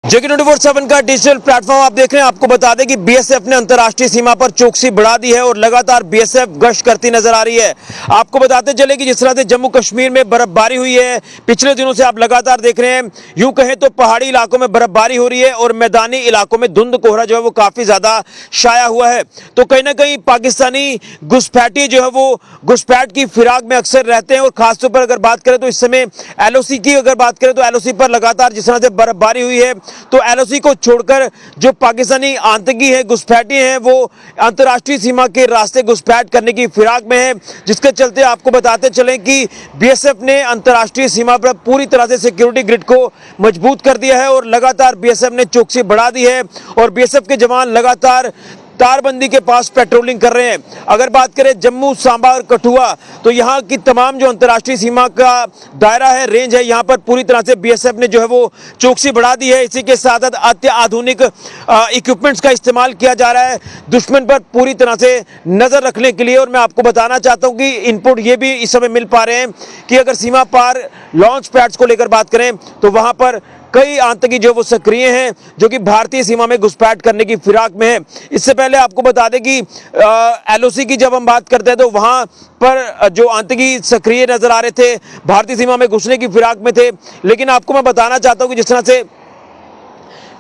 जेके 24/7 का digital platform आप देख रहे हैं। आपको बता दें कि बीएसएफ ने अंतर्राष्ट्रीय सीमा पर चौकसी बढ़ा दी है और लगातार बीएसएफ गश्त करती नजर आ रही है। आपको बताते चले कि जिस तरह से जम्मू कश्मीर में बर्फबारी हुई है पिछले दिनों से आप लगातार देख रहे हैं, यूं कहें तो पहाड़ी इलाकों में बर्फबारी हो रही है और मैदानी इलाकों में धुंध कोहरा जो है वो काफी ज्यादा छाया हुआ है। तो कहीं ना कहीं पाकिस्तानी घुसपैठी जो है वो घुसपैठ की फिराक में अक्सर रहते हैं और खासतौर पर अगर बात करें तो इस समय एलओसी की अगर बात करें तो एलओसी पर लगातार जिस तरह से बर्फबारी हुई है तो एलओसी को छोड़कर जो पाकिस्तानी आतंकी है, घुसपैठी हैं, वो अंतर्राष्ट्रीय सीमा के रास्ते घुसपैठ करने की फिराक में है, जिसके चलते आपको बताते चलें कि बीएसएफ ने अंतर्राष्ट्रीय सीमा पर पूरी तरह से सिक्योरिटी ग्रिड को मजबूत कर दिया है और लगातार बीएसएफ ने चौकसी बढ़ा दी है और बीएसएफ के जवान लगातार तारबंदी के पास पेट्रोलिंग कर रहे हैं। अगर बात करें जम्मू, सांबा और कठुआ तो यहाँ की तमाम जो अंतर्राष्ट्रीय सीमा का दायरा है, रेंज है, यहाँ पर पूरी तरह से बीएसएफ ने जो है वो चौकसी बढ़ा दी है। इसी के साथ साथ अत्याधुनिक इक्विपमेंट्स का इस्तेमाल किया जा रहा है दुश्मन पर पूरी तरह से नजर रखने के लिए। और मैं आपको बताना चाहता हूँ कि इनपुट ये भी इस समय मिल पा रहे हैं कि अगर सीमा पार लॉन्च पैड्स को लेकर बात करें तो वहां पर कई आतंकी जो वो सक्रिय हैं जो कि भारतीय सीमा में घुसपैठ करने की फिराक में है। इससे पहले आपको बता दें कि एलओसी की जब हम बात करते हैं तो वहां पर जो आतंकी सक्रिय नजर आ रहे थे भारतीय सीमा में घुसने की फिराक में थे, लेकिन आपको मैं बताना चाहता हूं कि जिस तरह से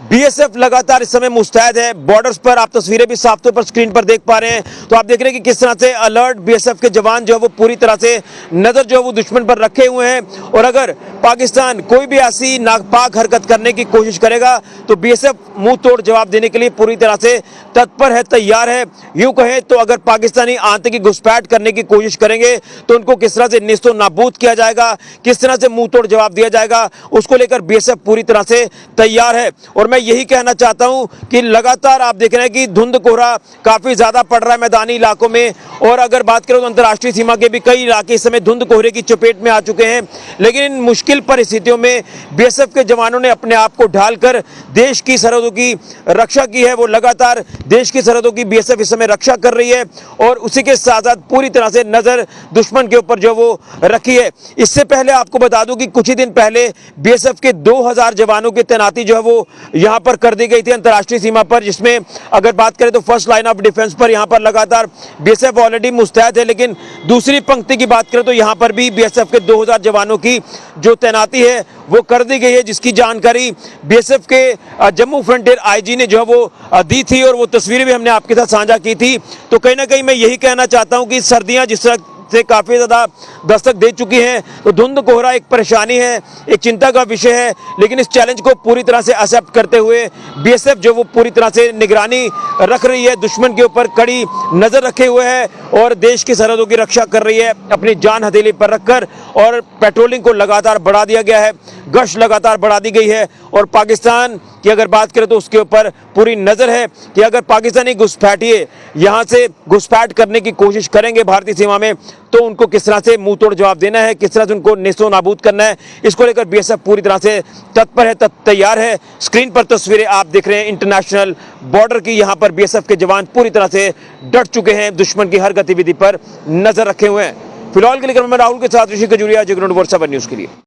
बीएसएफ लगातार इस समय मुस्तैद है। बॉर्डर्स पर आप तस्वीरें भी साफ तौर पर स्क्रीन पर देख पा रहे हैं, तो आप देख रहे हैं कि किस तरह से अलर्ट बीएसएफ के जवान जो है वो पूरी तरह से नजर जो है वो दुश्मन पर रखे हुए हैं। और अगर पाकिस्तान कोई भी ऐसी नापाक हरकत करने की कोशिश करेगा तो बीएसएफ मुंह तोड़ जवाब देने के लिए पूरी तरह से तत्पर है, तैयार है। यूं कहें तो अगर पाकिस्तानी आतंकी घुसपैठ करने की कोशिश करेंगे तो उनको किस तरह से निस्तो नाबूद किया जाएगा, किस तरह से मुंह तोड़ जवाब दिया जाएगा, उसको लेकर बीएसएफ पूरी तरह से तैयार है। और मैं यही कहना चाहता हूं कि लगातार आप देख रहे हैं कि धुंध कोहरा काफी ज्यादा पड़ रहा है मैदानी इलाकों में। और अगर बात करें तो अंतर्राष्ट्रीय सीमा के भी कई इलाके इस समय धुंध कोहरे की चपेट में आ चुके हैं, लेकिन इन मुश्किल परिस्थितियों में बीएसएफ के जवानों ने अपने आप को ढालकर देश की सरहदों की रक्षा की है। वो लगातार देश की सरहदों की बीएसएफ इस समय रक्षा कर रही है और उसी के साथ साथ पूरी तरह से नजर दुश्मन के ऊपर जो वो रखी है। इससे पहले आपको बता दूं कि कुछ ही दिन पहले बीएसएफ के 2000 जवानों की तैनाती जो है वो यहां पर कर दी गई थी अंतर्राष्ट्रीय सीमा पर, जिसमें अगर बात करें तो फर्स्ट लाइन ऑफ डिफेंस पर यहां पर लगातार बीएसएफ ऑलरेडी मुस्तैद है, लेकिन दूसरी पंक्ति की बात करें तो यहां पर भी बीएसएफ के 2000 जवानों की जो तैनाती है वो कर दी गई है, जिसकी जानकारी बीएसएफ के जम्मू फ्रंटियर आईजी ने जो है वो दी थी और वो तस्वीरें भी हमने आपके साथ साझा की थी। तो कहीं ना कहीं मैं यही कहना चाहता हूं कि सर्दियां जिस तरह से काफी ज्यादा दस्तक दे चुकी हैं तो धुंध कोहरा एक परेशानी है, एक चिंता का विषय है, लेकिन इस चैलेंज को पूरी तरह से एक्सेप्ट करते हुए बीएसएफ जो वो पूरी तरह से निगरानी रख रही है, दुश्मन के ऊपर कड़ी नजर रखे हुए है और देश की सरहदों की रक्षा कर रही है अपनी जान हथेली पर रखकर। और पेट्रोलिंग को लगातार बढ़ा दिया गया है, गश्त लगातार बढ़ा दी गई है और पाकिस्तान की अगर बात करें तो उसके ऊपर पूरी नजर है कि अगर पाकिस्तानी घुसपैठिए यहां से घुसपैठ करने की कोशिश करेंगे भारतीय सीमा में तो उनको किस तरह से मुंह तोड़ जवाब देना है, किस तरह से उनको नेस्तो नाबूद करना है, इसको लेकर बीएसएफ पूरी तरह से तत्पर है, तैयार है। स्क्रीन पर तस्वीरें आप देख रहे हैं इंटरनेशनल बॉर्डर की, यहां पर बीएसएफ के जवान पूरी तरह से डट चुके हैं, दुश्मन की हर गतिविधि पर नजर रखे हुए हैं। फिलहाल के लिए मैं राहुल के साथ ऋषि खजूरिया, जेके 24/7 न्यूज के लिए।